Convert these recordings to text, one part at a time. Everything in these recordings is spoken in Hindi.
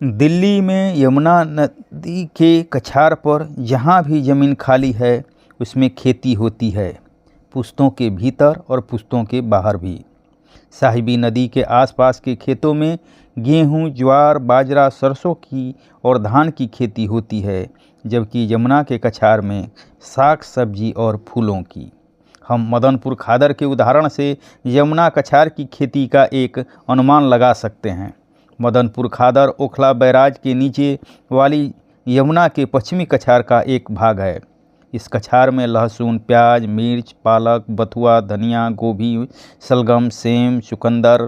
दिल्ली में यमुना नदी के कछार पर जहाँ भी ज़मीन खाली है उसमें खेती होती है, पुश्तों के भीतर और पुश्तों के बाहर भी। साहिबी नदी के आसपास के खेतों में गेहूं, ज्वार, बाजरा, सरसों की और धान की खेती होती है, जबकि यमुना के कछार में साग सब्जी और फूलों की। हम मदनपुर खादर के उदाहरण से यमुना कछार की खेती का एक अनुमान लगा सकते हैं। मदनपुर खादर ओखला बैराज के नीचे वाली यमुना के पश्चिमी कछार का एक भाग है। इस कछार में लहसुन, प्याज, मिर्च, पालक, बथुआ, धनिया, गोभी, सलगम, सेम, चुकंदर,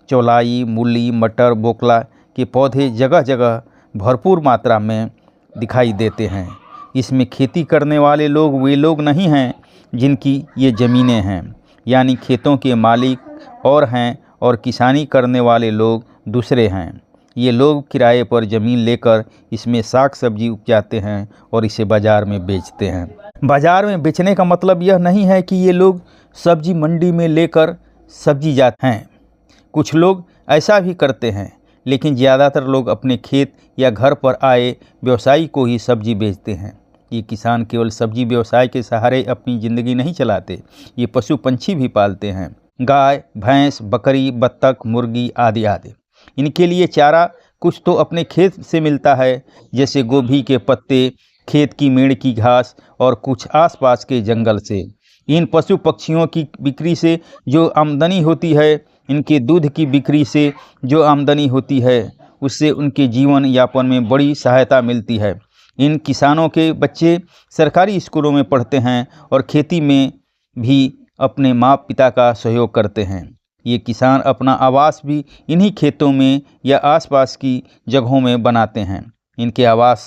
चौलाई, मूली, मटर, बोकला के पौधे जगह जगह भरपूर मात्रा में दिखाई देते हैं। इसमें खेती करने वाले लोग वे लोग नहीं हैं जिनकी ये ज़मीनें हैं, यानी खेतों के मालिक और हैं और किसानी करने वाले लोग दूसरे हैं। ये लोग किराए पर ज़मीन लेकर इसमें साग सब्जी उपजाते हैं और इसे बाज़ार में बेचते हैं। बाज़ार में बेचने का मतलब यह नहीं है कि ये लोग सब्जी मंडी में लेकर सब्जी जाते हैं। कुछ लोग ऐसा भी करते हैं, लेकिन ज़्यादातर लोग अपने खेत या घर पर आए व्यवसायी को ही सब्जी बेचते हैं। ये किसान केवल सब्जी व्यवसाय के सहारे अपनी ज़िंदगी नहीं चलाते, ये पशु पंछी भी पालते हैं। गाय, भैंस, बकरी, बत्तख, मुर्गी आदि आदि। इनके लिए चारा कुछ तो अपने खेत से मिलता है, जैसे गोभी के पत्ते, खेत की मेड़ की घास और कुछ आसपास के जंगल से। इन पशु पक्षियों की बिक्री से जो आमदनी होती है, इनके दूध की बिक्री से जो आमदनी होती है, उससे उनके जीवन यापन में बड़ी सहायता मिलती है। इन किसानों के बच्चे सरकारी स्कूलों में पढ़ते हैं और खेती में भी अपने माँ पिता का सहयोग करते हैं। ये किसान अपना आवास भी इन्हीं खेतों में या आसपास की जगहों में बनाते हैं। इनके आवास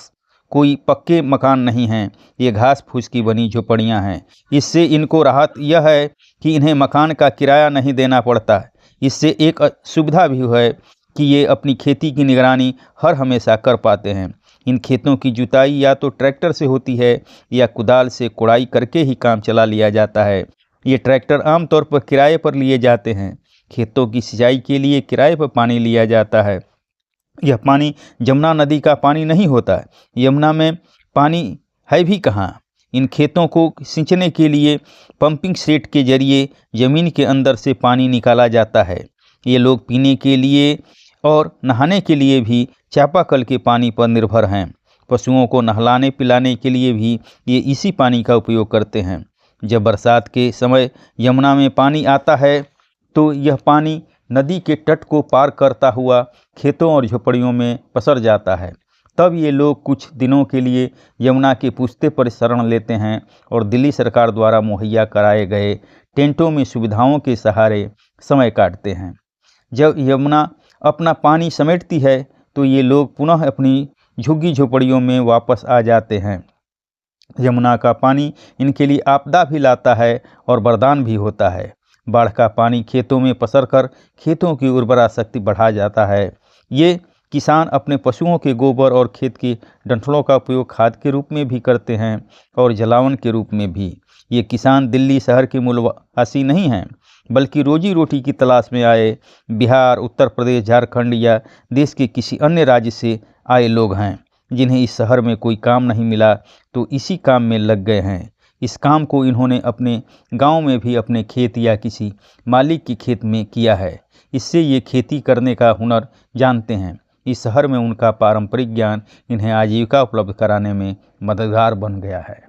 कोई पक्के मकान नहीं हैं, ये घास फूस की बनी झोपड़ियाँ हैं। इससे इनको राहत यह है कि इन्हें मकान का किराया नहीं देना पड़ता। इससे एक सुविधा भी है कि ये अपनी खेती की निगरानी हर हमेशा कर पाते हैं। इन खेतों की जुताई या तो ट्रैक्टर से होती है या कुदाल से कुड़ाई करके ही काम चला लिया जाता है। ये ट्रैक्टर आमतौर पर किराए पर लिए जाते हैं। खेतों की सिंचाई के लिए किराए पर पानी लिया जाता है। यह पानी यमुना नदी का पानी नहीं होता है। यमुना में पानी है भी कहाँ। इन खेतों को सिंचने के लिए पंपिंग सेट के जरिए ज़मीन के अंदर से पानी निकाला जाता है। ये लोग पीने के लिए और नहाने के लिए भी चापाकल के पानी पर निर्भर हैं। पशुओं को नहलाने पिलाने के लिए भी ये इसी पानी का उपयोग करते हैं। जब बरसात के समय यमुना में पानी आता है तो यह पानी नदी के तट को पार करता हुआ खेतों और झोपड़ियों में पसर जाता है। तब ये लोग कुछ दिनों के लिए यमुना के पुश्ते पर शरण लेते हैं और दिल्ली सरकार द्वारा मुहैया कराए गए टेंटों में सुविधाओं के सहारे समय काटते हैं। जब यमुना अपना पानी समेटती है तो ये लोग पुनः अपनी झुग्गी झोपड़ियों में वापस आ जाते हैं। यमुना का पानी इनके लिए आपदा भी लाता है और वरदान भी होता है। बाढ़ का पानी खेतों में पसरकर खेतों की उर्वरा शक्ति बढ़ा जाता है। ये किसान अपने पशुओं के गोबर और खेत के डंठलों का उपयोग खाद के रूप में भी करते हैं और जलावन के रूप में भी। ये किसान दिल्ली शहर के मूलवासी नहीं हैं, बल्कि रोजी रोटी की तलाश में आए बिहार, उत्तर प्रदेश, झारखंड या देश के किसी अन्य राज्य से आए लोग हैं, जिन्हें इस शहर में कोई काम नहीं मिला तो इसी काम में लग गए हैं। इस काम को इन्होंने अपने गांव में भी अपने खेत या किसी मालिक के खेत में किया है। इससे ये खेती करने का हुनर जानते हैं। इस शहर में उनका पारंपरिक ज्ञान इन्हें आजीविका उपलब्ध कराने में मददगार बन गया है।